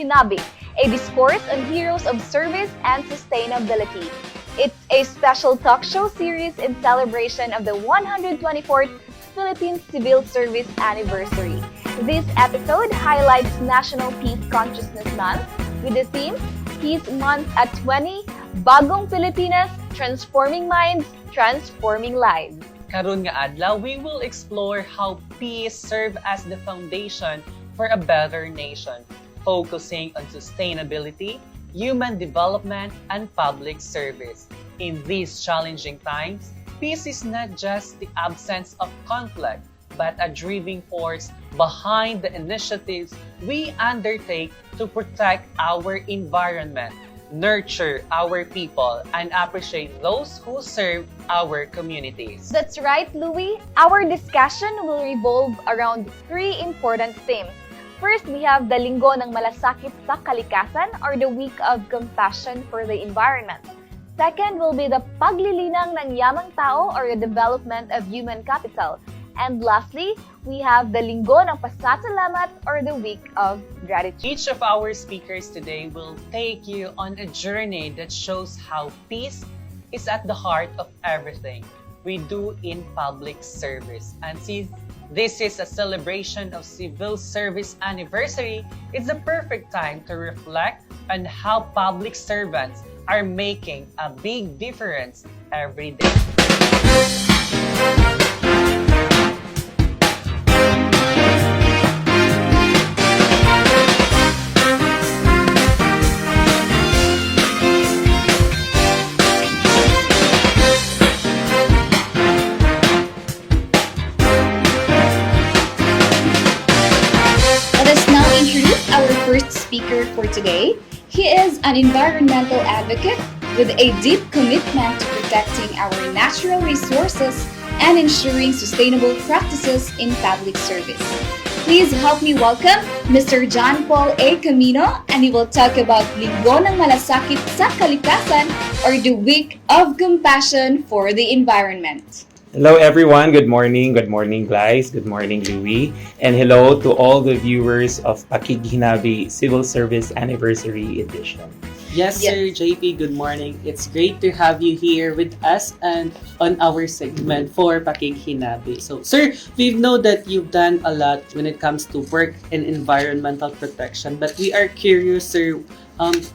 Hinabi, a discourse on heroes of service and sustainability. It's a special talk show series in celebration of the 124th Philippine Civil Service Anniversary. This episode highlights National Peace Consciousness Month with the theme Peace Month at 20, Bagong Pilipinas, Transforming Minds, Transforming Lives. Karon nga adlaw, we will explore how peace serve as the foundation for a better nation, focusing on sustainability, human development, and public service. In these challenging times, peace is not just the absence of conflict, but a driving force behind the initiatives we undertake to protect our environment, nurture our people, and appreciate those who serve our communities. That's right, Louie. Our discussion will revolve around three important themes. First, we have the Linggo ng Malasakit sa Kalikasan or the Week of Compassion for the Environment. Second will be the Paglilinang ng Yamang Tao or the Development of Human Capital. And lastly, we have the Linggo ng Pasasalamat or the Week of Gratitude. Each of our speakers today will take you on a journey that shows how peace is at the heart of everything we do in public service. And since this is a celebration of Civil Service Anniversary, it's the perfect time to reflect on how public servants are making a big difference every day. Our first speaker for today. He is an environmental advocate with a deep commitment to protecting our natural resources and ensuring sustainable practices in public service. Please help me welcome Mr. John Paul A. Camino, and he will talk about Linggo ng Malasakit sa Kalikasan or the Week of Compassion for the Environment. Hello everyone, good morning guys, good morning Louie, and hello to all the viewers of Pakighinabi Civil Service Anniversary Edition. Yes, Sir JP, good morning. It's great to have you here with us and on our segment for Pakighinabi. So, sir, we know that you've done a lot when it comes to work and environmental protection, but we are curious, sir,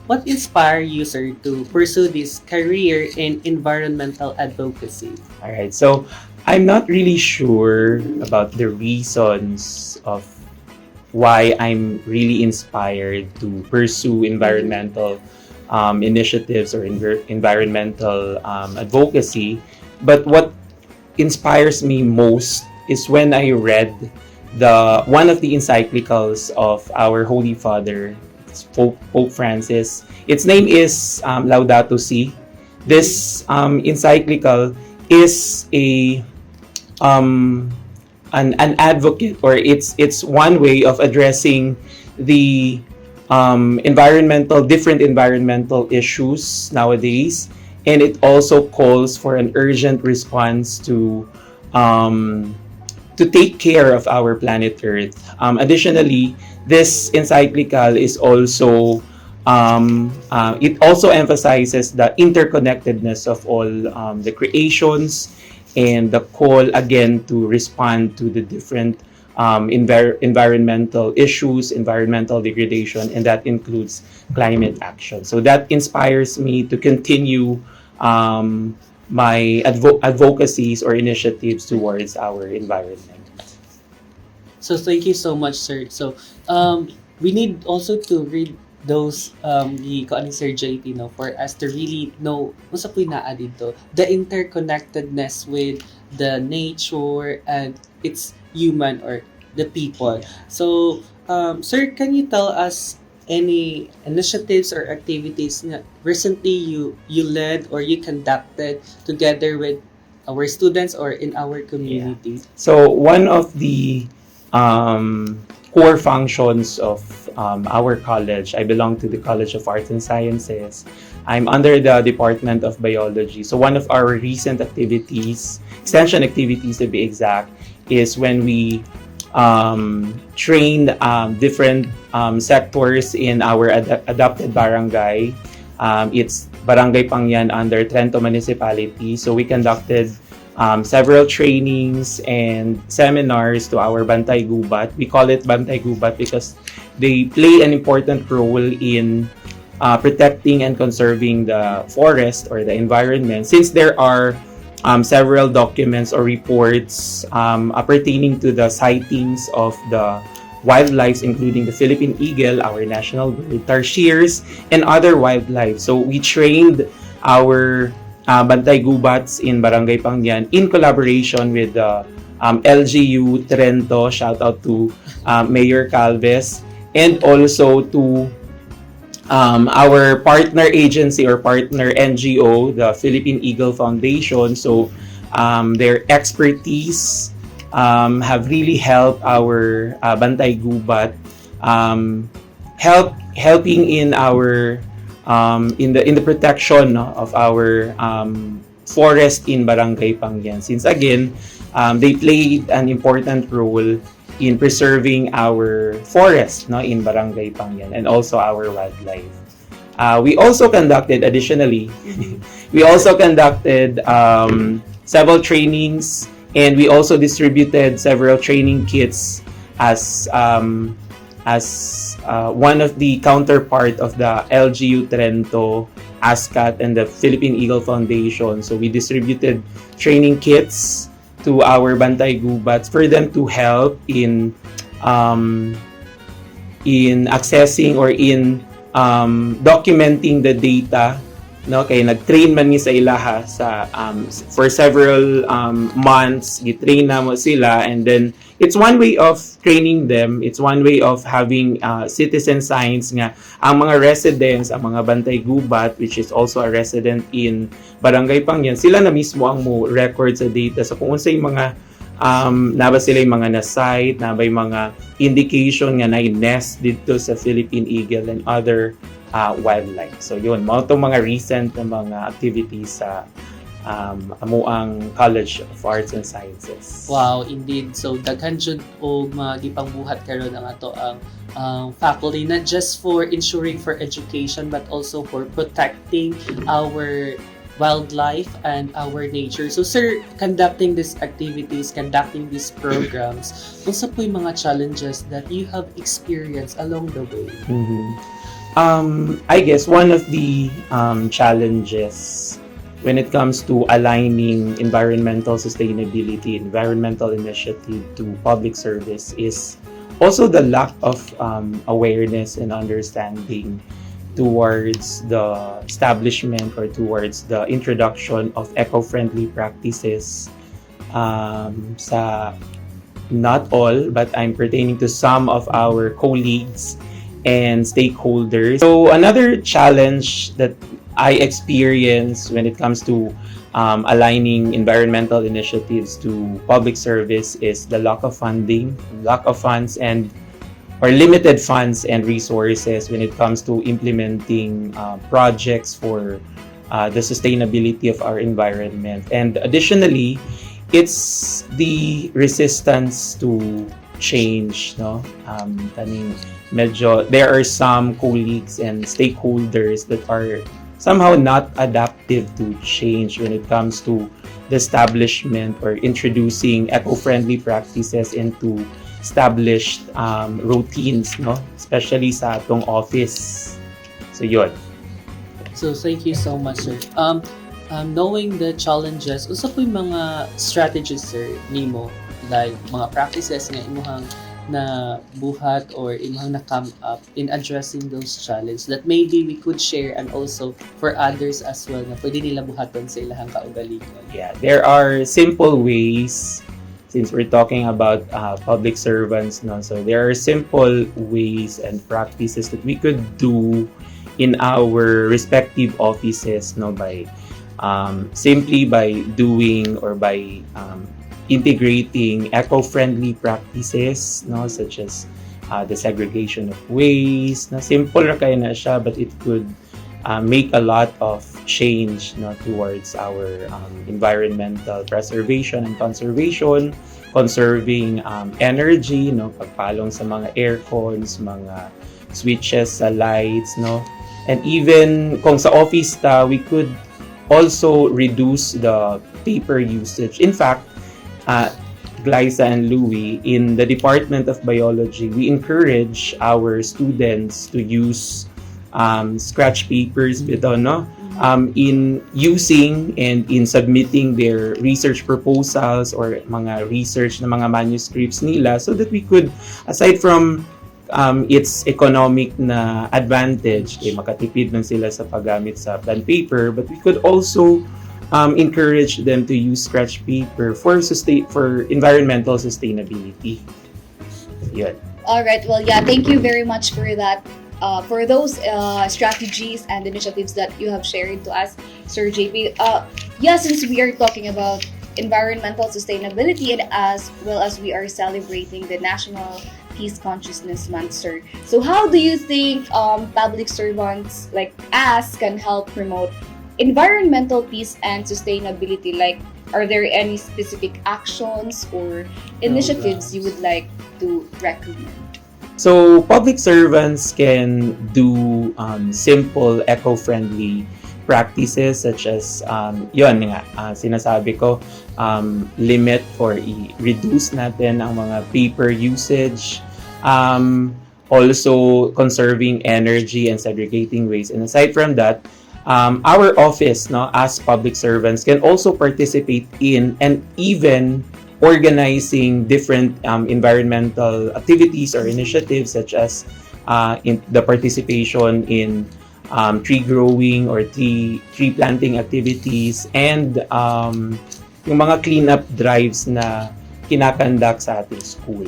what inspired you, sir, to pursue this career in environmental advocacy? All right, so I'm not really sure about the reasons of why I'm really inspired to pursue environmental initiatives or environmental advocacy, but what inspires me most is when I read one of the encyclicals of our Holy Father, Pope Francis. Its name is Laudato Si. This encyclical is an advocate, or it's one way of addressing the different environmental issues nowadays, and it also calls for an urgent response to take care of our planet Earth. Additionally, this encyclical is also it also emphasizes the interconnectedness of all the creations and the call again to respond to the different environmental issues, environmental degradation, and that includes climate action. So that inspires me to continue my advocacies or initiatives towards our environment. So thank you so much, sir. So we need also to read those the Sir JP, no, for us to really know what's up dito, the interconnectedness with the nature and its human or the people. So sir, can you tell us any initiatives or activities that recently you led or you conducted together with our students or in our community? Yeah. So one of the core functions of our college, I belong to the College of Arts and Sciences. I'm under the Department of Biology. So one of our recent activities, extension activities to be exact, is when we trained different sectors in our adopted barangay. It's Barangay Pangyan under Trento Municipality. So we conducted several trainings and seminars to our Bantay Gubat. We call it Bantay Gubat because they play an important role in protecting and conserving the forest or the environment, since there are several documents or reports pertaining to the sightings of the wildlife, including the Philippine eagle, our national bird, tarsiers, and other wildlife. So we trained our Bantay Gubats in Barangay Pangyan in collaboration with the LGU Trento. Shout out to Mayor Calves, and also to our partner agency or partner NGO, the Philippine Eagle Foundation. So their expertise have really helped our Bantay Gubat helping in our in the protection, no, of our forest in Barangay Pangyan. Since again, they played an important role in preserving our forest, no, in Barangay Pangyan, and also our wildlife. We also conducted, additionally, we also conducted several trainings, and we also distributed several training kits as one of the counterpart of the LGU Trento, ASCAT, and the Philippine Eagle Foundation. So we distributed training kits to our Bantay Gubats for them to help in accessing or in documenting the data, no, kay nag-train man ni sa ilaha sa for several months, gitrain na mo sila, and then it's one way of training them, it's one way of having citizen science nga ang mga residents, ang mga Bantay Gubat, which is also a resident in Barangay Pangyan, sila na mismo ang mo record sa data. So kung unsay mga naba sila yung mga na-site, naba yung mga indication nga na nest dito sa Philippine eagle and other wildlife. So yun, mga recent na mga activities sa amuang College of Arts and Sciences. Wow, indeed. So daghan jud og magipangbuhat karon ang ato ang faculty, not just for ensuring for education but also for protecting our wildlife and our nature. So sir, conducting these activities, conducting these programs, unsa po yung mga challenges that you have experienced along the way? I guess one of the challenges when it comes to aligning environmental sustainability, environmental initiative to public service is also the lack of awareness and understanding towards the establishment or towards the introduction of eco-friendly practices sa not all, but I'm pertaining to some of our colleagues and stakeholders. So another challenge that I experience when it comes to aligning environmental initiatives to public service is the lack of funding, lack of funds, and or limited funds and resources when it comes to implementing projects for the sustainability of our environment. And additionally, it's the resistance to change, no? There are some colleagues and stakeholders that are somehow not adaptive to change when it comes to the establishment or introducing eco-friendly practices into established routines, no? Especially sa atong office. So yun. So thank you so much, sir. Knowing the challenges, unsa po yung mga strategies, sir, nimo, like mga practices nga imuhang na buhat or imuhang na come up in addressing those challenges that maybe we could share, and also for others as well na pwede nila buhaton sa ilahang kaugalingon? Yeah, there are simple ways, since we're talking about public servants, no? So there are simple ways and practices that we could do in our respective offices, no, by simply by doing or by integrating eco-friendly practices, no, such as the segregation of waste. Na simple ra kay na siya, but it could make a lot of change, no, towards our environmental preservation and conservation, conserving energy, no, pagpalong sa mga aircons, mga switches sa lights, no, and even kung sa office we could also reduce the paper usage. In fact, Glyza and Louie, in the Department of Biology, we encourage our students to use scratch papers bito, no? In using and in submitting their research proposals or mga research na mga manuscripts nila, so that we could, aside from its economic na advantage, makatipid man sila sa paggamit sa bond paper, but we could also encourage them to use scratch paper for environmental sustainability. Yun. All right. Well, yeah. Thank you very much for that. For those strategies and initiatives that you have shared to us, Sir JP. Yeah, since we are talking about environmental sustainability and as well as we are celebrating the National Peace Consciousness Month, sir. So how do you think public servants like us can help promote environmental peace and sustainability? Like, are there any specific actions or initiatives you would like to recommend? So, public servants can do simple, eco-friendly practices such as, yun nga, sinasabi ko, limit or reduce natin ang mga paper usage, also conserving energy and segregating waste. And aside from that, our office, no, as public servants, can also participate in and even organizing different environmental activities or initiatives, such as in the participation in tree growing or tree planting activities, and yung mga cleanup drives na kinakandak sa ating school.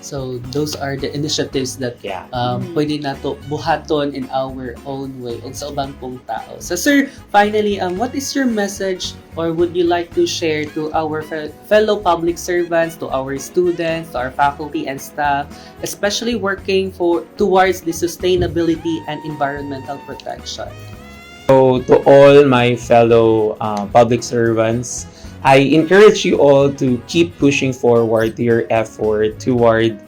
So those are the initiatives that Yeah. pwede nato buhaton in our own way and sa ubang pong tao. So sir, finally, what is your message or would you like to share to our fellow public servants, to our students, to our faculty and staff, especially working towards the sustainability and environmental protection? So to all my fellow public servants, I encourage you all to keep pushing forward to your effort toward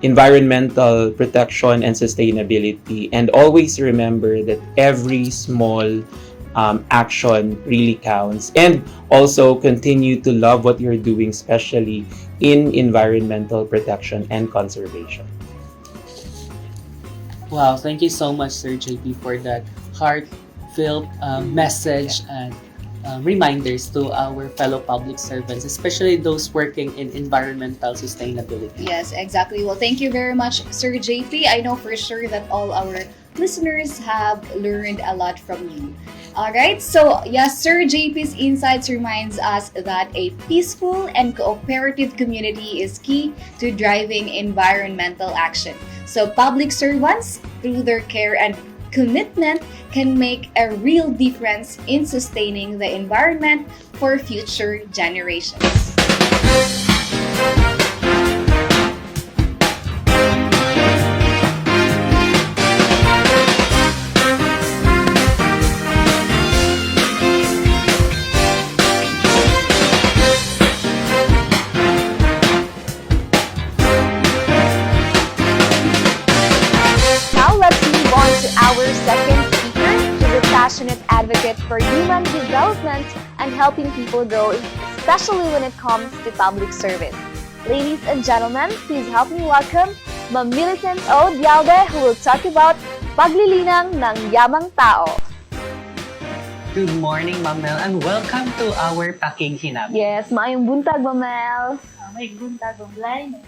environmental protection and sustainability, and always remember that every small action really counts, and also continue to love what you're doing, especially in environmental protection and conservation. Wow, thank you so much, Sir JP, for that heartfelt message and reminders to our fellow public servants, especially those working in environmental sustainability. Yes, exactly. Well, thank you very much, Sir JP. I know for sure that all our listeners have learned a lot from you. All right. So, yes, Sir JP's insights reminds us that a peaceful and cooperative community is key to driving environmental action. So, public servants, through their care and commitment, can make a real difference in sustaining the environment for future generations. Now let's move on to our second speaker. She's a passionate advocate for human development and helping people grow, especially when it comes to public service. Ladies and gentlemen, please help me welcome Ma'am Millicent O. Dialde, who will talk about paglilinang ng yamang tao. Good morning, Ma'am Mel, and welcome to our Pakighinap. Yes, maayong buntag, Ma'am Mel. May buntag online,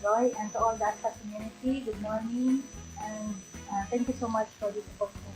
Joy, and to all the ASPA community, good morning, and thank you so much for this opportunity.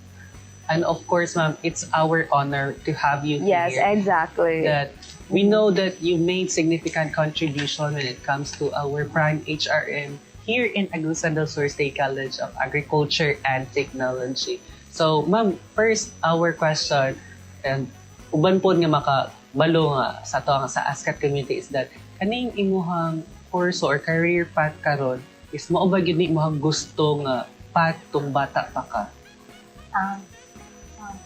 And of course, ma'am, it's our honor to have you Yes, here. exactly. That we know that you made significant contribution when it comes to our prime HRM here in Agusan del Sur State College of Agriculture and Technology. So, ma'am, first, our question, and uban po nga makabalo nga sa to nga sa ASCAT community is that kaning imuhang kurso or career path karon is mao ba gyud ni imuhang gusto nga dapat tung bata pa ka? Um,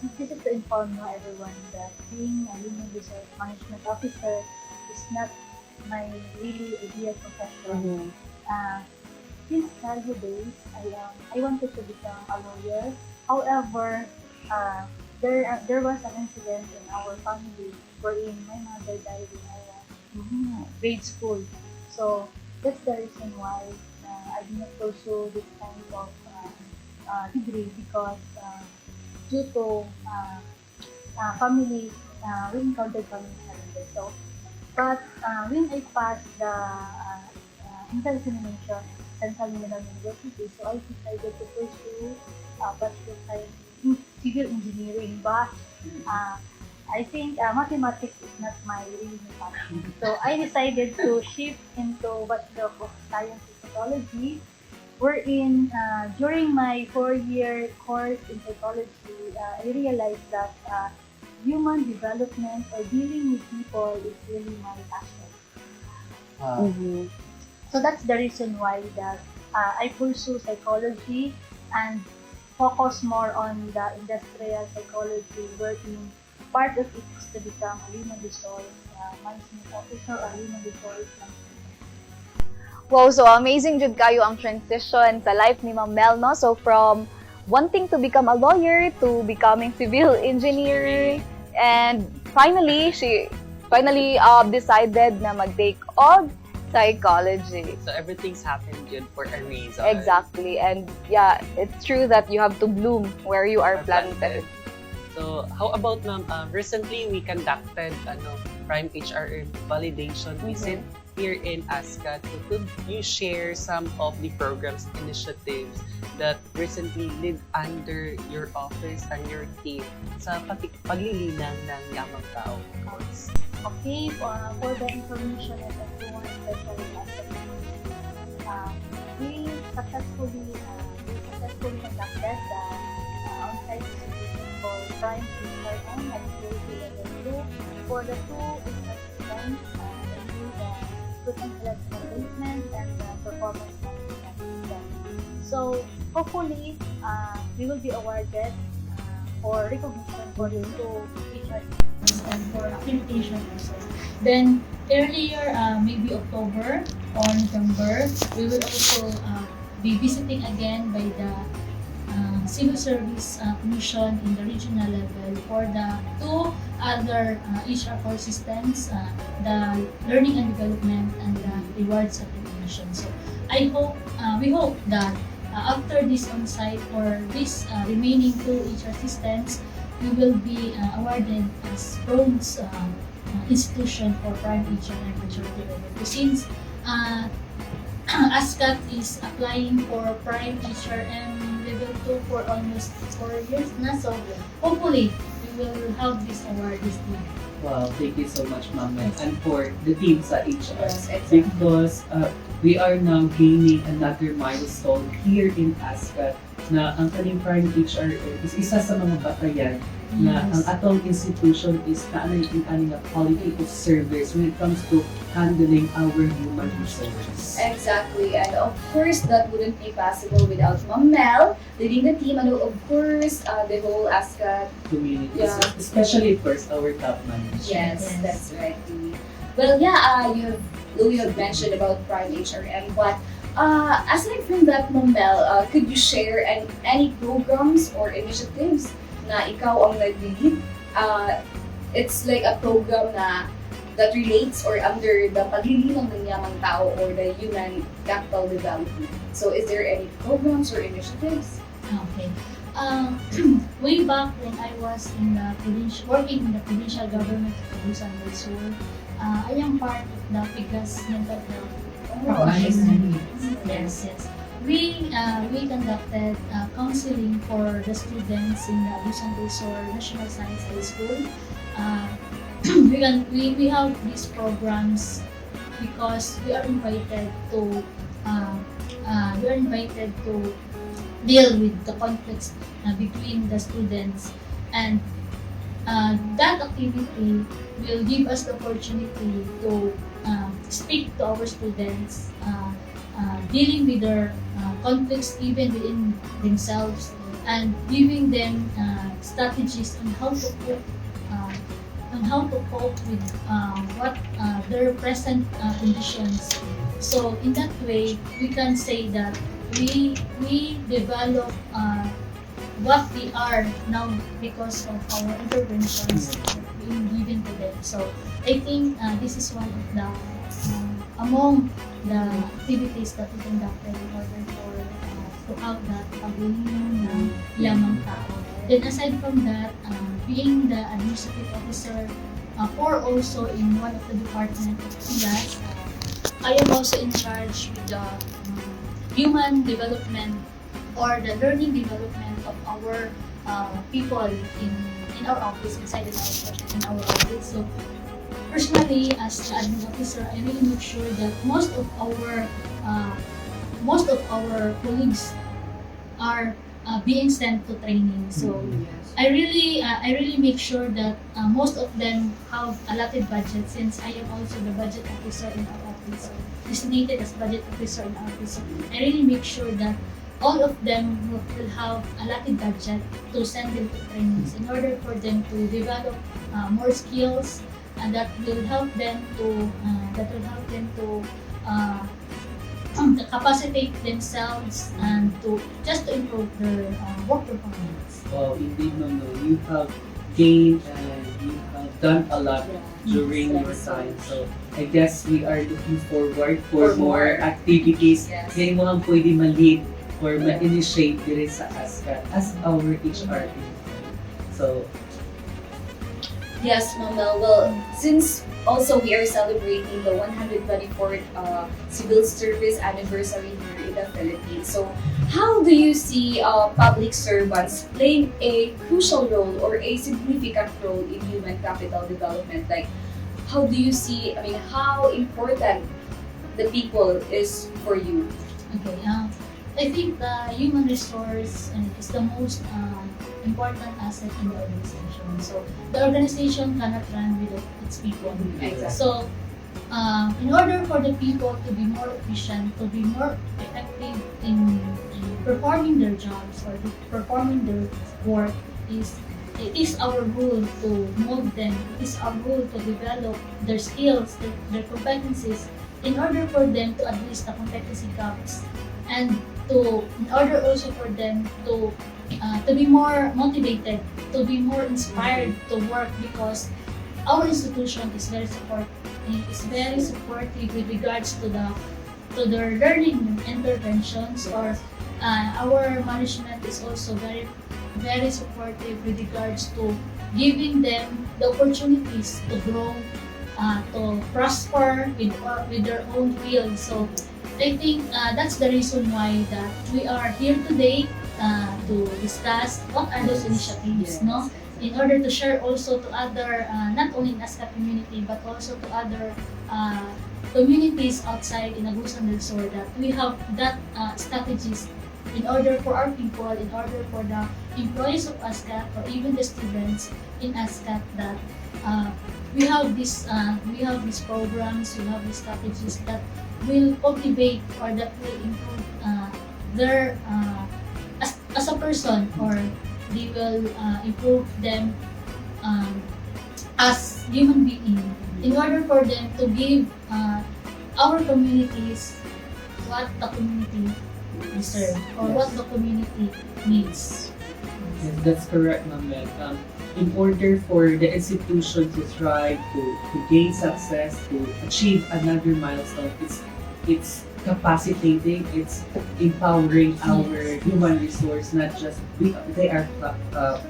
this is to inform everyone that being a human resource management officer is not my really ideal profession. Since childhood days, I wanted to become a lawyer. However, there was an incident in our family wherein my mother died when I was in grade school. So that's the reason why I did not pursue this kind of degree because due to family, we encountered family challenges. So, but when I passed the inter-examination at Central Mindanao University, so I decided to pursue Bachelor of Science in Civil Engineering. But I think mathematics is not my really passion. So I decided to shift into Bachelor of Science in Psychology, wherein during my 4-year course in psychology, I realized that human development or dealing with people is really my passion. So that's the reason why that I pursue psychology and focus more on the industrial psychology, wherein part of it is to become a human resource management officer or human resource management. Wow, so amazing jud kayo ang transition sa life ni Ma'am Mel, no? So from wanting to become a lawyer to becoming civil engineer, and finally she decided na mag-take on psychology. So everything's happened good for a reason. Exactly. And yeah, it's true that you have to bloom where you are planted. So how about ma'am, recently we conducted Prime HRM validation visit here in ASCAT. So could you share some of the programs, initiatives that recently led under your office and your team sa paglilinang ng yamang tao course? Okay, for the information of everyone, especially ASCAT, we successfully conducted the on-site visitation for Prime HRM at School Level 2 for the two assistants, the student selection placement and the performance management system. So hopefully, we will be awarded for recognition for the two HR and for accreditation also. Then earlier, maybe October or November, we will also be visiting again by the Civil Service Commission in the regional level for the two other HR core systems, the learning and development and the rewards recognition. So we hope that after this on-site for this remaining two HR systems, we will be awarded as bronze institution for Prime HRM maturity level 2 since ASCAT is applying for Prime HRM level 2 for almost 4 years na. So hopefully we will have this award this year. Wow, thank you so much, Ma'am Mel. And for the team sa HR, Yes, exactly. because we are now gaining another milestone here in ASCAT na ang kaning Prime HR is isa sa mga batayan na ang atong institution is naanay nga quality of service when it comes to handling our human resources. Exactly, and of course that wouldn't be possible without Ma'am Mel leading the team, and of course the whole ASCAT. Communities, Yeah. especially of course our top management. Yes, that's right. Well, yeah, you have mentioned about Prime HRM, but aside from that, Ma'am Mel, could you share any programs or initiatives na ikaw ang nag-lead? It's like a program that relates or under the paglilinang ng yamang tao or the human capital development. So is there any programs or initiatives? Okay. Way back when I was working in the provincial government of Luzon del Sur, I am part of the PIGAS mental health. Oh, nice. Yes. We conducted counseling for the students in the Luzon del Sur National Science High School. We have these programs because we are invited to deal with the conflicts between the students, and that activity will give us the opportunity to speak to our students dealing with their conflicts even within themselves, and giving them strategies on how to cope with what their present conditions. So in that way, we can say that we develop what we are now because of our interventions being given to them. So I think this is one of the among the activities that we conducted in order for to have that paglingon ng yamang tao. Then aside from that, being the administrative officer or also in one of the department of PIAS, I am also in charge with the human development or the learning development of our people in our office, inside in our office. So personally, as the admin officer, I really make sure that most of our colleagues are being sent to training. So I really make sure that most of them have allotted budget, since I am also the budget officer in our office, designated as budget officer in our office. So I really make sure that all of them will have allotted budget to send them to trainings in order for them to develop more skills, and that will help them to to capacitate themselves and to just to improve their work performance. Wow, indeed, Ma'am, you have gained and you have done a lot during your time. So I guess we are looking forward for more activities. Ngayon mo ang pwede ma-lead or ma-initiate dire sa ASCAT as our HR. So, Yes, Ma'am Mel. Well, since also we are celebrating the 124th Civil Service Anniversary here in the Philippines, so how do you see public servants playing a crucial role or a significant role in human capital development? Like, how do you see, how important the people is for you? Okay, I think the human resource is the most important asset in the organization. So the organization cannot run without its people. Exactly. So in order for the people to be more efficient, to be more effective in performing their jobs or performing their work, it is our role to mold them. It is our role to develop their skills, their competencies, in order for them to address the competency gaps, and in order also for them to be more motivated, to be more inspired to work, because our institution is very supportive with regards to their learning interventions, or our management is also very very supportive with regards to giving them the opportunities to grow, to prosper with their own field. So I think that's the reason why that we are here today to discuss what are those initiatives, no? In order to share also to other, not only in ASCA community, but also to other communities outside in Agusan del Sur, that we have that strategies in order for our people, in order for the employees of ASCA, or even the students in ASCA, that we have these programs, we have these strategies that will cultivate or that will improve their as a person, or they will improve them as human being, in order for them to give our communities what the community deserve, or what the community needs. yes, that's correct, Ma'am Mel. In order for the institution to strive to gain success, to achieve another milestone, it's capacitating, it's empowering our human resource, not just they are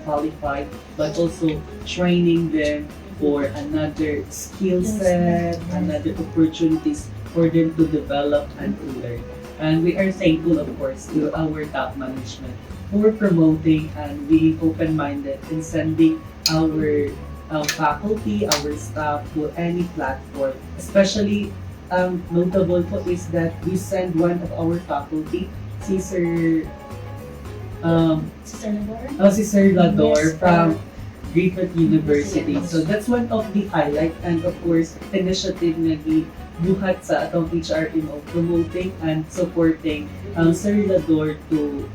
qualified, but also training them for another skill set, another opportunities for them to develop and to learn. And we are thankful, of course, to our top management for promoting and being open-minded in sending our faculty, our staff to any platform. Especially notable po is that we send one of our faculty, si Sir Lador from Griffith University. Yes. So that's one of the highlight, and of course initiative na buhat sa atong HRMO promoting and supporting ang Sir Lador to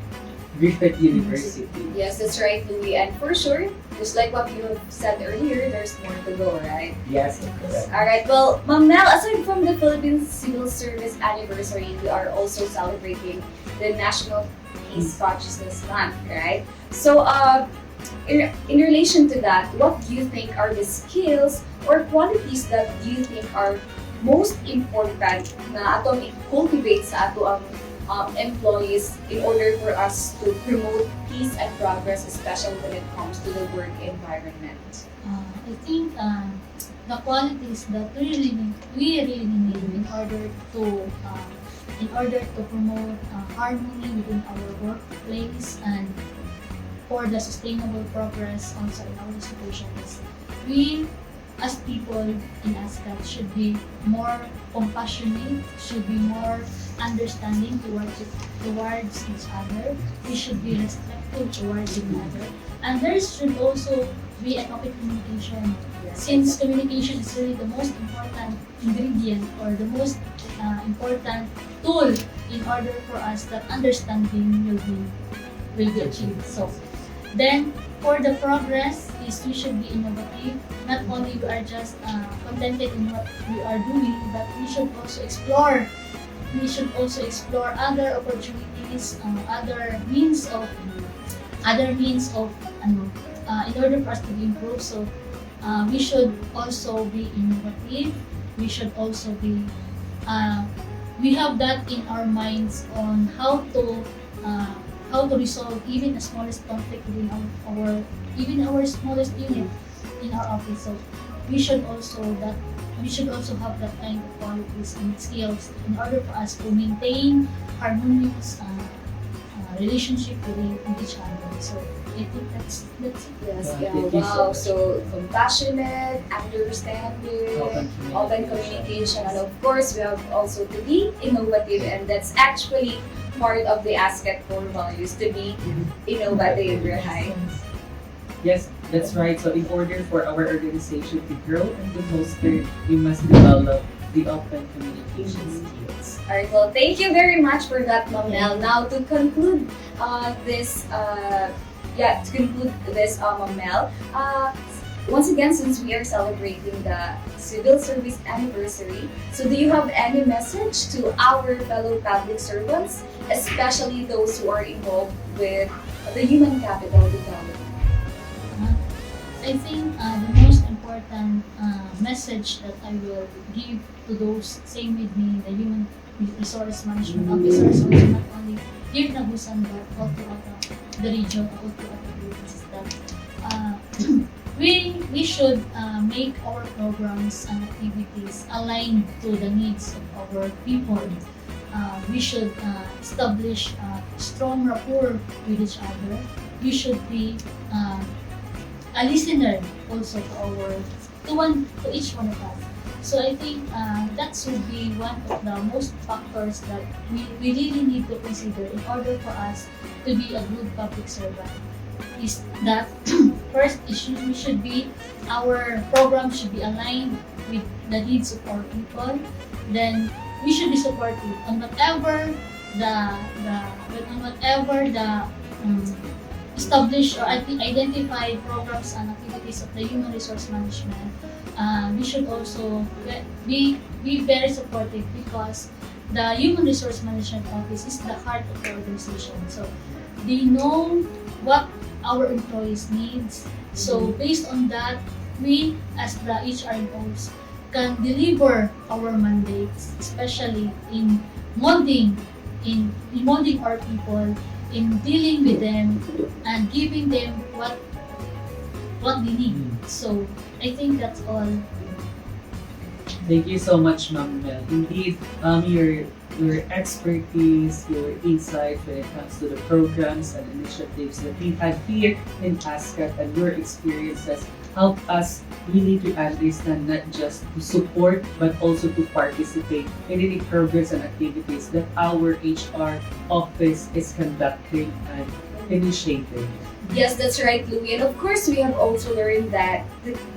Griffith University. Yes, that's right, Louie. And for sure, just like what you have said earlier, there's more to go, right? Yes, correct. Alright, well, Ma'am Mel, aside from the Philippine Civil Service anniversary, we are also celebrating the National Peace Consciousness Month, right? So, in relation to that, what do you think are the skills or qualities that you think are most important na atong i-cultivate sa ato ang employees in order for us to promote peace and progress, especially when it comes to the work environment? I think the qualities that we really need in order to promote harmony within our workplace and for the sustainable progress also in our institutions. We as people in ASCAT should be more compassionate, should be more understanding towards each other. We should be respectful towards one another. And there should also be an open communication. Since communication is really the most important ingredient or the most important tool in order for us that understanding will be achieved. So then for the progress is we should be innovative. Not only we are just contented in what we are doing, but we should also explore. We should also explore other opportunities, other means of in order for us to be improved. So we should also be innovative. We should also be we have that in our minds on how to resolve even the smallest conflict within our smallest unit in our office. So we should also have that kind of qualities and skills in order for us to maintain harmonious relationship with each other. So I think that's it. Yes, Wow, yeah, thank you wow. so So compassionate, understanding, open communication, and of course we have also to be innovative, and that's actually part of the ASCAT core values, to be innovative, right? Yes, that's right. So in order for our organization to grow and to foster, we must develop the open communication skills. Alright, well, thank you very much for that, Ma'am Mel. Now, to conclude this, Ma'am Mel, once again, since we are celebrating the Civil Service Anniversary, so do you have any message to our fellow public servants, especially those who are involved with the human capital development? I think the most important message that I will give to those same with me, the human resource management officers, also not only here in Abusan but all throughout the region, all throughout the province, is that we should make our programs and activities aligned to the needs of our people. We should establish strong rapport with each other. We should be a listener also to each one of us. So I think that should be one of the most factors that we really need to consider in order for us to be a good public servant. Is that first our program should be aligned with the needs of our people. Then we should be supportive on whatever the established or identified programs and activities of the human resource management. We should also be very supportive, because the human resource management office is the heart of the organization. So they know what our employees needs. So based on that, we as the HRMOs can deliver our mandates, especially in molding our people, in dealing with them and giving them what they need. So I think that's all. Thank you so much, Ma'am Mel. Indeed, your expertise, your insight when it comes to the programs and initiatives that we have here in ASCAT, and your experiences help us really to understand not just to support but also to participate in any programs and activities that our HR office is conducting and initiating. Yes, that's right, Louie. And of course, we have also learned that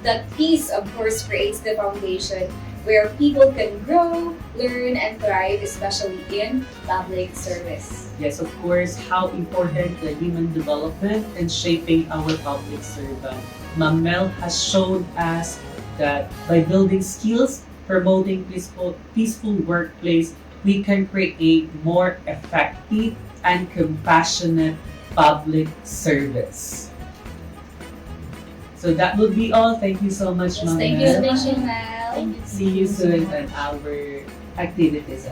that peace, of course, creates the foundation where people can grow, learn, and thrive, especially in public service. Yes, of course, how important the human development and shaping our public servant. Ma'am Mel has shown us that by building skills, promoting peaceful workplace, we can create more effective and compassionate public service. So that would be all. Thank you so much, Ma'am Thank you, Mel. Ma'am Mel. Thank you. See you soon at our activities.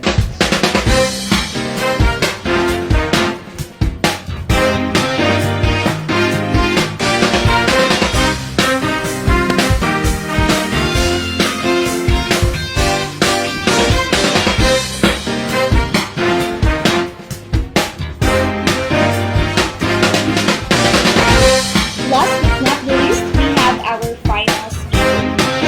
Last but not the least, we have our final speaker.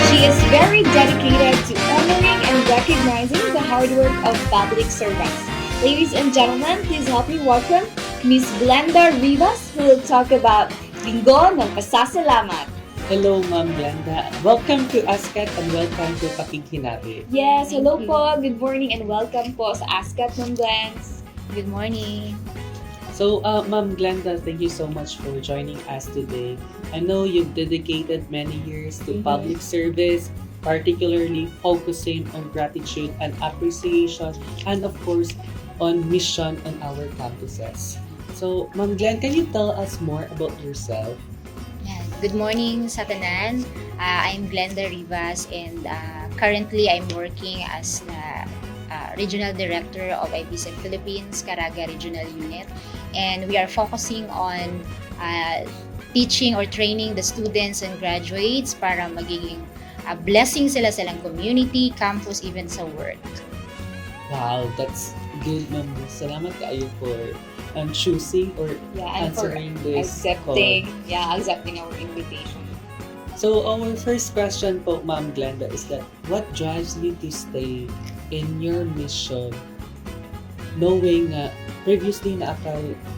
She is very dedicated to honoring and recognizing the hard work of public servants. Ladies and gentlemen, please help me welcome Miss Glenda Rivas, who will talk about Linggo ng Pasasalamat. Hello, Ma'am Glenda. Welcome to ASCAT and welcome to Kapighinari. Yes, hello Thank you. po. Good morning and welcome po sa ASCAT, Ma'am Glens. Good morning. So, Ma'am Glenda, thank you so much for joining us today. I know you've dedicated many years to public service, particularly focusing on gratitude and appreciation, and of course, on mission on our campuses. So, Ma'am Glenn, can you tell us more about yourself? Yan. Good morning sa tanan. I'm Glenda Rivas and currently I'm working as the Regional Director of IBSM Philippines, Caraga Regional Unit. And we are focusing on teaching or training the students and graduates para magiging blessing sila sa ilang community, campus, even sa work. Wow, that's good, Ma'am. Salamat kayo for choosing or And for answering this accepting our invitation. So, our first question po, Ma'am Glenda, is that what drives you to stay in your mission knowing previously na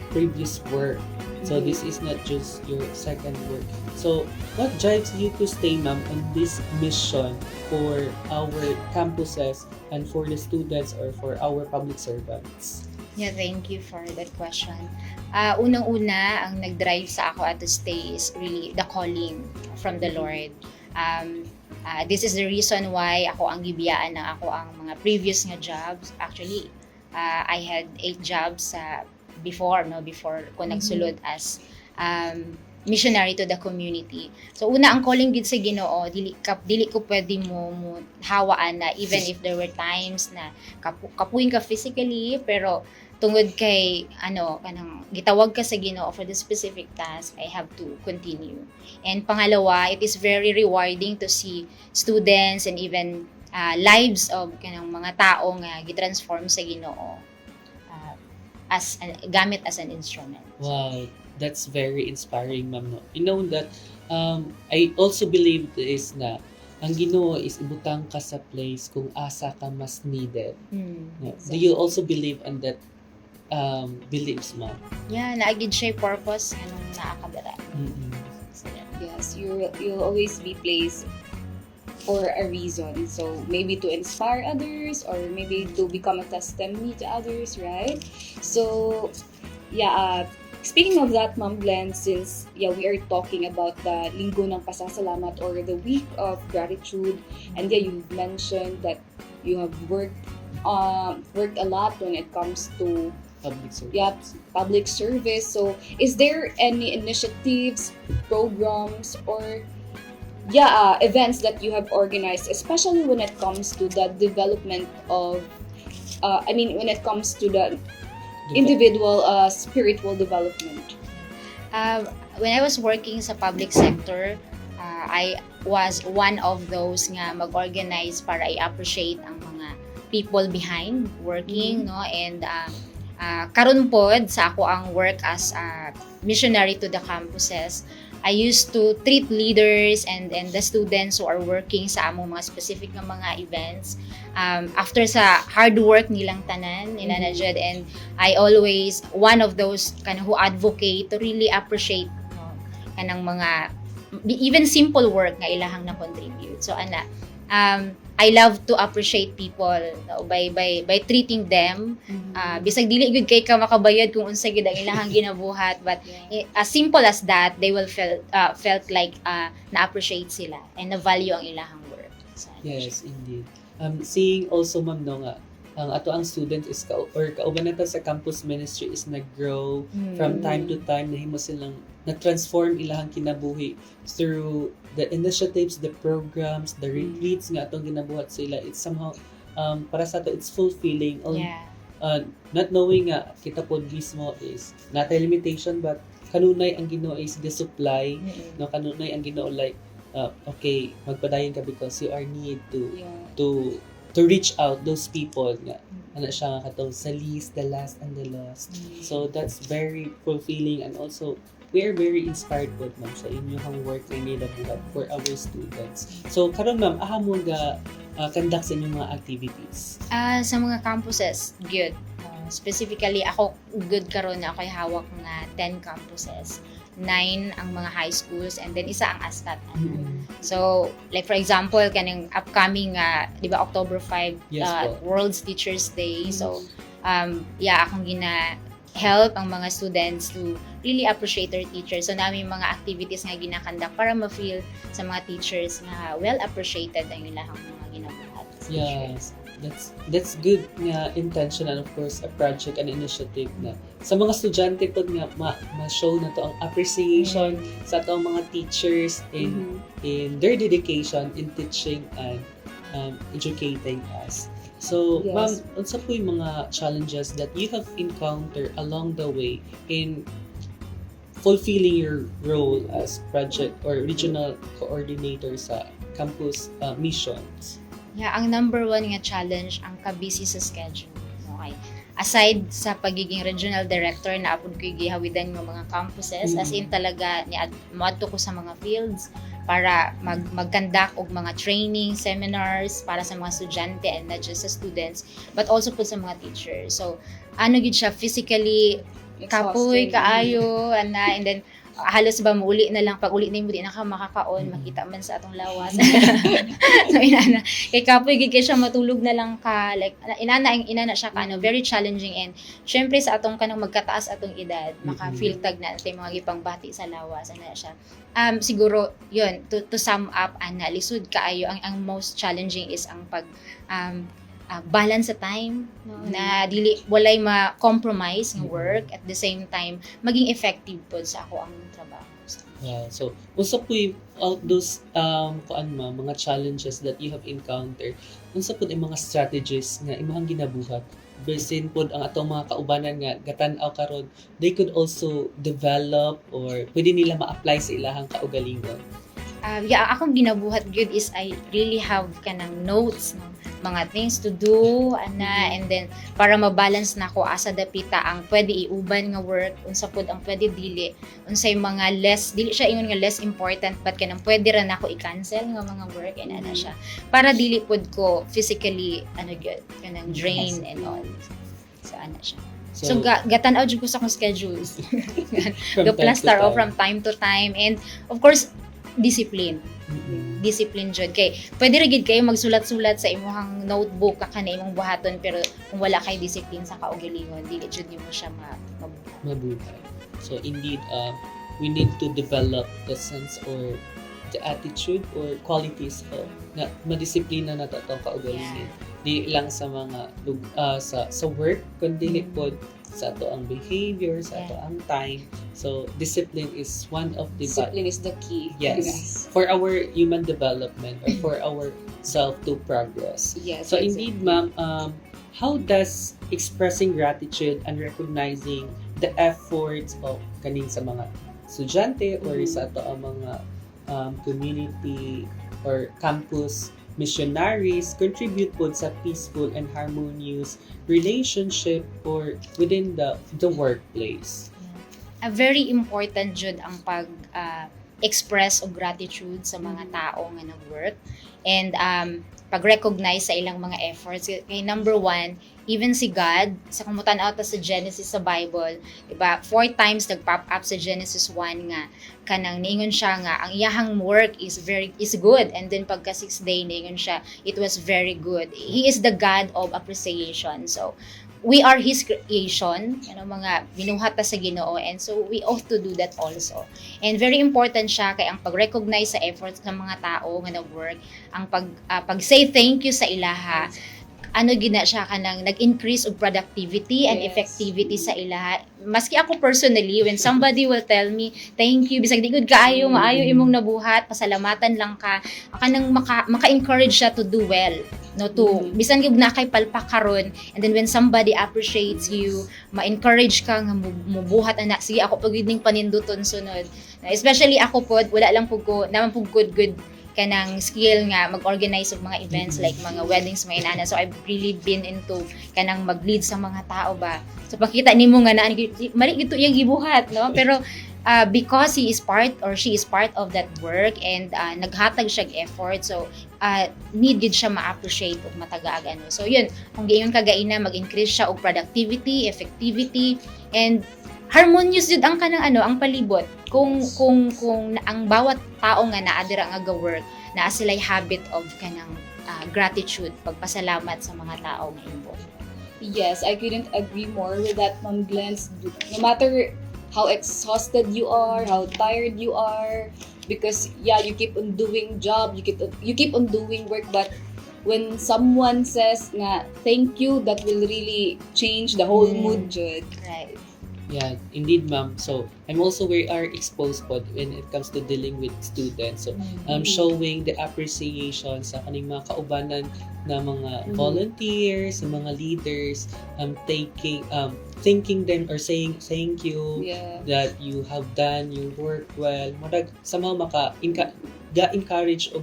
previous work. So, this is not just your second work. So, what drives you to stay, ma'am, on this mission for our campuses and for the students or for our public servants? Yeah, thank you for that question. Unang-una, ang nag-drive sa ako at to stay is really the calling from the Lord. This is the reason why ako ang gibiyaan na ako ang mga previous nga jobs. Actually, I had 8 jobs before ko nagsulod as missionary to the community. So una ang calling gid sa Ginoo, dili ko pwede mo hawaan na even if there were times na kapuin ka physically, pero tungod kay kanang gitawag ka sa Ginoo for the specific task, I have to continue. And pangalawa, it is very rewarding to see students and even lives of kanang mga tao nga gitransform sa Ginoo gamit as an instrument. Wow, that's very inspiring, ma'am. No? You know that I also believe is na ang Ginoo is ibutang ka sa place kung asa ka mas needed. No? Do you also believe on that beliefs, ma'am? Yeah, naagid siya purpose kanang naakadara. So, yeah. Yes, you'll always be placed for a reason. So maybe to inspire others or maybe to become a testimony to others, right? So speaking of that, Ma'am Glenn, since we are talking about the Linggo ng Pasasalamat or the Week of Gratitude, and you mentioned that you have worked a lot when it comes to public service. So is there any initiatives, programs, or events that you have organized, especially when it comes to the development of when it comes to the individual spiritual development? When I was working sa public sector, I was one of those nga mag-organize para i-appreciate ang mga people behind working, no? And karon pod sa ako ang work as a missionary to the campuses, I used to treat leaders and the students who are working sa among mga specific nga mga events after sa hard work nilang tanan nila na jud, and I always one of those who advocate to really appreciate kanang mga even simple work nga ilahang na contribute. So I love to appreciate people, no, by treating them bisag dili gud kay ka makabayad kung unsa gid ang ilahang ginabuhat, but as simple as that, they will felt like na-appreciate sila and na-value ang ilahang work. So, Yes, indeed. Seeing also, ma'am, no, nga, ang ato ang students is kauban nata sa campus ministry is nag-grow from time to time, nahimo silang na-transform ilahang kinabuhi through the initiatives, the programs, the retreats nga atong ginabuhat sila. It's somehow para sa ato it's fulfilling. yeah. Not knowing nga kita pod mismo is not a limitation, but kanunay ang Ginoo is the supply, no, kanunay ang Ginoo like okay, magpadayon ka because you are need to reach out those people nga ana siya nga katong sa least, the last, and the lost. So that's very fulfilling, and also we are very inspired po ma'am sa inyong work na nilabuhat for our students. So karon ma'am, aha mo ga conduct sa inyong mga activities. Sa mga campuses, good. Specifically, ako good karon na ako'y hawak nga 10 campuses. 9 ang mga high schools, and then isa ang ASCAT. So, like for example, kanang upcoming, di ba, October 5, Yes, po. World's Teachers Day. So, akong help ang mga students to really appreciate their teachers. So, namin mga activities nga ginakandak para ma-feel sa mga teachers na well appreciated ang ilahang mga ginabuhat. Yes, that's good nga intention, and of course a project and initiative na sa mga estudyante pod nga ma-show na to ang appreciation sa atong mga teachers in their dedication in teaching and educating us. So, Yes. ma'am, unsa po yung mga challenges that you have encountered along the way in fulfilling your role as project or regional coordinator sa campus missions? Yeah, ang number one nga challenge, ang kabisi sa schedule. Okay. Aside sa pagiging regional director na apod ko gihawidan ng mga campuses, as in talaga moadto ko sa mga fields para mag-conduct og mga training, seminars para sa mga estudyante and not just sa students, but also po sa mga teachers. So, ano gid siya physically kapoy kaayo and then halos ba mauli na lang, pag uli na mo di na ka makakaon, makita man sa atong lawas. So inana kay kapoy gid kay siya matulog na lang ka, like inana siya ka very challenging, and syempre sa atong kanang magkataas atong edad maka-feel tag na tay mga gipangbati sa lawas ana siya. Siguro yun, to sum up, lisod kaayo ang most challenging is ang pag balance sa time, no? Na dili walay ma-compromise ng work, at the same time maging effective po sa ako ang trabaho. Yeah, so unsa po yung those mga challenges that you have encountered, unsa po yung mga strategies nga imong ginabuhat basin pod ang atong mga kaubanan nga gatan-aw karon, they could also develop or pwede nila ma-apply sa ilahang kaugalingon? Akong ginabuhat good is I really have kanang notes, no? Mga things to do and then para ma-balance na ko asa dapita ang pwede iuban nga work, unsa pod ang pwede dili, unsay mga dili siya ingon nga less important but kanang pwede ra nako i-cancel nga mga work, and ana siya para dili pod ko physically good kanang drain and all. So ana siya. So gatan-aw jud ko sa akong schedules. Ga-plaster from time to time, and of course discipline. Discipline jud kay pwede ra gid kayo magsulat-sulat sa imong notebook ka kanang imong buhaton, pero kung wala kay discipline sa kaugalingon dili jud nimo siya mabuhay. So indeed, we need to develop the sense or the attitude or qualities of na madisiplina na to kaugalingon. Di lang sa mga sa work kundi pod sa ato ang behavior, sa ato ang time. So discipline is one of the Discipline is the key. yes, for our human development or for our self to progress. Yes. So indeed, ma'am, how does expressing gratitude and recognizing the efforts of kaning sa mga estudyante or sa ato ang mga community or campus missionaries contribute po sa peaceful and harmonious relationship or within the workplace? very important jud ang express og gratitude sa mga tao nga nag-work and pag-recognize sa ilang mga efforts. Kay number one, even si God, sa kumutan out sa Genesis sa Bible, diba, 4 times nag-pop up sa Genesis 1 nga, kanang niingon siya nga, ang iyahang work is good, and then pagka 6th day, niingon siya, it was very good. He is the God of appreciation. So, we are His creation, mga binuhat ta sa Ginoo, and so we ought to do that also. And very important siya kay ang pag-recognize sa efforts ng mga tao nga nag-work, ang pag-say thank you sa ilaha, gina siya kanang nag-increase og productivity and effectivity sa ilaha. Maski ako personally, when somebody will tell me, thank you, bisag di gud kaayo, maayo imong nabuhat, pasalamatan lang ka, kanang maka-encourage siya to do well. No, to bisan gyud na kay palpak karon, and then when somebody appreciates you, ma-encourage ka nga mubuhat anak, sige ako pag ning paninduton sunod. Especially ako pod, wala lang pud ko naman pud good kanang skill nga mag-organize og mga events like mga weddings, mga inana. So I've really been into kanang mag-lead sa mga tao ba. So pakita nimo nga na mali gito iyang gibuhat, no? Pero because he is part or she is part of that work and naghatag siya effort, so needed siya ma-appreciate ug matagaag ano. So yun, kung gayon kagaina mag-increase siya og productivity, effectivity, and harmonious jud ang kanang ang palibot. Kung ang bawat tao nga naa dira nga ga-work, naa sila'y habit of kanang gratitude, pagpasalamat sa mga tao nga involved. Yes, I couldn't agree more with that, Ma'am Glenn. No matter how exhausted you are, how tired you are, because you keep on doing job, you keep on doing work, but when someone says na thank you, that will really change the whole mood, Jud. Right. Yeah, indeed, ma'am. So, I'm also we are exposed po when it comes to dealing with students. So, showing the appreciation sa kaning mga kaubanan na mga volunteers, sa mga leaders, thanking them or saying thank you that you have done your work well. Murag sa mga ga-encourage o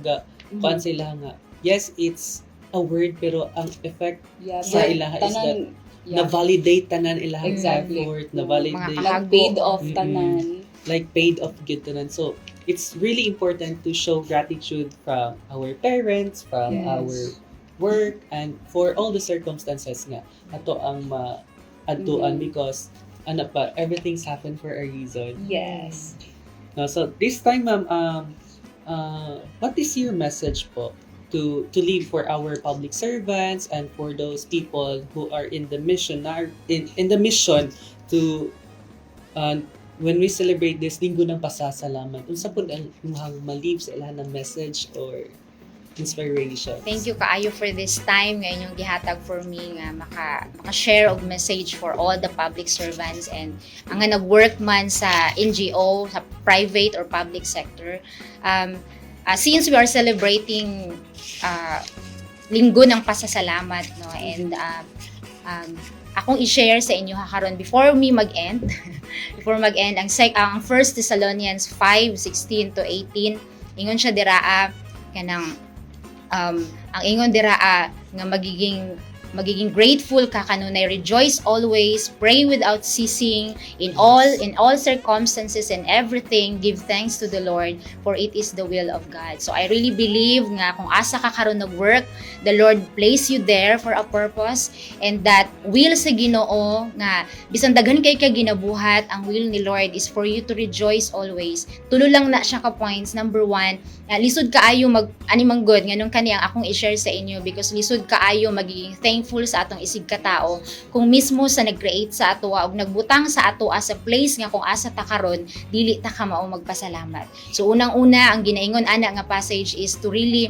kuan sila nga. Yes, it's a word pero ang effect sa ilaha is that na-validate tanan ilahang effort, na-validate. Paid off tanan. Like paid off good tanan. So, it's really important to show gratitude from our parents, from our work, and for all the circumstances nga. Ato ang ma-adtuan because everything's happened for a reason. Yes. No, so, this time, ma'am, what is your message po to leave for our public servants and for those people who are in the mission in the mission to when we celebrate this linggo ng pasasalamat, unsa pud ang ma-leave sa ilahan ng message or inspiration? Thank you kaayo for this time nga inyong gihatag for me nga maka-share og message for all the public servants and ang nga nag-work man sa NGO, sa private or public sector. Since we are celebrating linggo ng pasasalamat, no, and akong i-share sa inyo karon before mag-end ang 1 Thessalonians 5:16 to 18, ingon siya diraa kanang ang ingon diraa nga magiging grateful ka kanunay, rejoice always, pray without ceasing, in all circumstances and everything give thanks to the Lord, for it is the will of God. So I really believe nga kung asa ka karon nag-work, the Lord place you there for a purpose, and that will sa Ginoo nga bisan daghan kay ka ginabuhat, ang will ni Lord is for you to rejoice always. Tulo lang na siya ka points. Number 1, lisod kaayo animang good nganong kani ang akong i-share sa inyo, because lisod kaayo magiging thankful sa atong isig katao kung mismo sa nag-create sa atoa og nagbutang sa atoa sa place nga kung asa ta karon, dili ta ka mao magpasalamat. So unang-una ang ginaingon ana nga passage is to really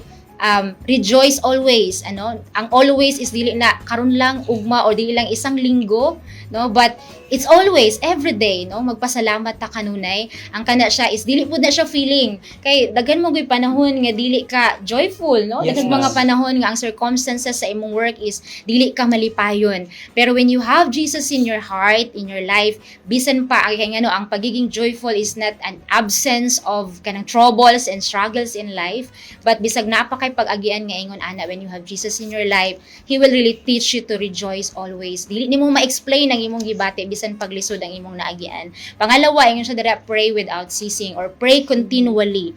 rejoice always. Ang always is dili na karon lang ugma o dili lang isang linggo, no, but it's always every day, no, magpasalamat ta kanunay. Ang kana siya is dili pud na siya feeling kay daghan mo gyud panahon nga dili ka joyful, no. Daghan mga panahon nga ang circumstances sa imong work is dili ka malipayon, pero when you have Jesus in your heart, in your life, bisan pa ang pagiging joyful is not an absence of kanang troubles and struggles in life, but bisag napaka kay pag-agian nga ingon ana, when you have Jesus in your life, He will really teach you to rejoice always. Dili nimo ma-explain ang imong gibati bisan paglisod ang imong naagian. Pangalawa, ingon siya dira, pray without ceasing or pray continually.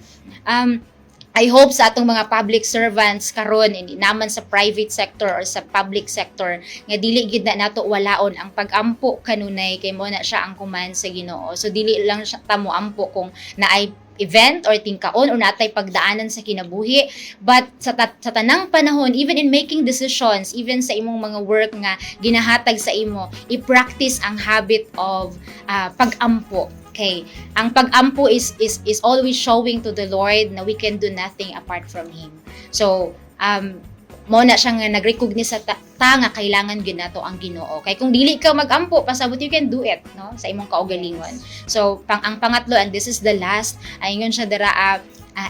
I hope sa atong mga public servants karon, hindi naman sa private sector or sa public sector, nga dili gid na nato walaon ang pag-ampo kanunay, kay mo na siya ang command sa Ginoo. So dili lang siya ta mo ampo kung naay event or tingkaon or natay pagdaanan sa kinabuhi, but sa tanang panahon, even in making decisions, even sa imong mga work nga ginahatag sa imo, i-practice ang habit of pag-ampo. Okay, ang pag-ampo is always showing to the Lord na we can do nothing apart from Him. So, mo na siya nga nag-recognize sa nga kailangan gyud nato ang Ginoo. Kay kung dili ka mag-ampo, pasabot you can do it, no, sa imong kaugalingon. So, ang pangatlo, and this is the last, ayingon siya dira,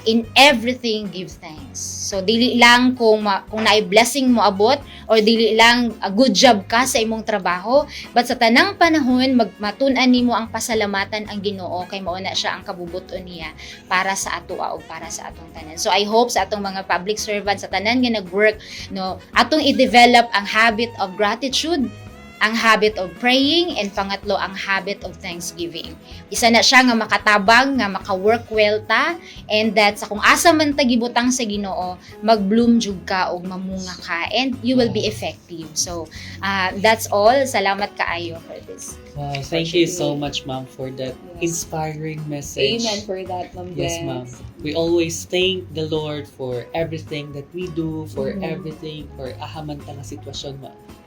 in everything give thanks. So dili lang kung naay blessing mo abot or dili lang a good job ka sa imong trabaho, but sa tanang panahon matun-an nimo ang pasalamatan ang Ginoo, kay mao na siya ang kabubuton niya para sa atoa o para sa atong tanan. So I hope sa atong mga public servants, sa tanan nga nag-work, no, atong i-develop ang habit of gratitude, ang habit of praying, and pangatlo, ang habit of thanksgiving. Isa na siya nga makatabang, nga maka-work well ta, and that sa kung asa man ta gibutang sa Ginoo, mag-bloom jud ka o mamunga ka, and you will be effective. So, that's all. Salamat kaayo for this. Wow, thank you so much, ma'am, for that inspiring message. Amen for that, Ma'am Yes, Glenn. ma'am. We always thank the Lord for everything that we do, for everything, for ahaman ta nga sitwasyon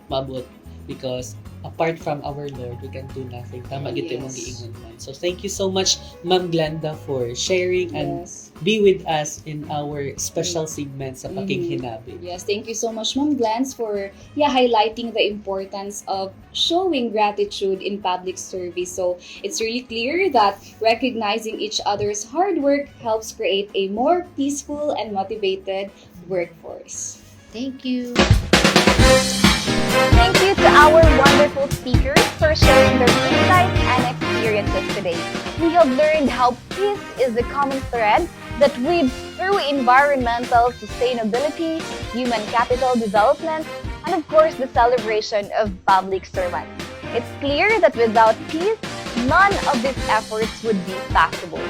maabot. Because apart from our Lord, we can do nothing. Tama gito yung mga giingon man. So thank you so much, Ma'am Glenda, for sharing and be with us in our special segment sa Pakinghinabi. Yes, thank you so much, Ma'am Glance, for highlighting the importance of showing gratitude in public service. So it's really clear that recognizing each other's hard work helps create a more peaceful and motivated workforce. Thank you. Thank you to our wonderful speakers for sharing their insights and experiences today. We have learned how peace is the common thread that weaves through environmental sustainability, human capital development, and of course the celebration of public servants. It's clear that without peace, none of these efforts would be possible.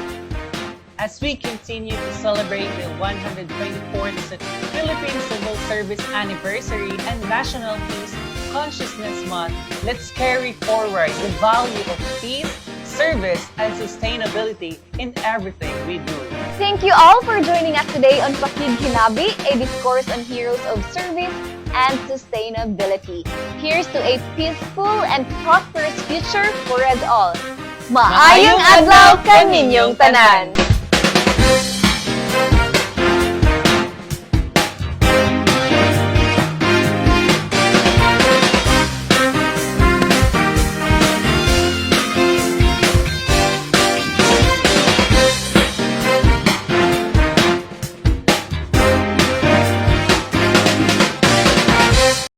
As we continue to celebrate the 124th Philippine Civil Service Anniversary and National Peace Consciousness Month, let's carry forward the value of peace, service, and sustainability in everything we do. Thank you all for joining us today on Pakinghinabi, a discourse on heroes of service and sustainability. Here's to a peaceful and prosperous future for us all. Maayong adlaw kaninyong tanan!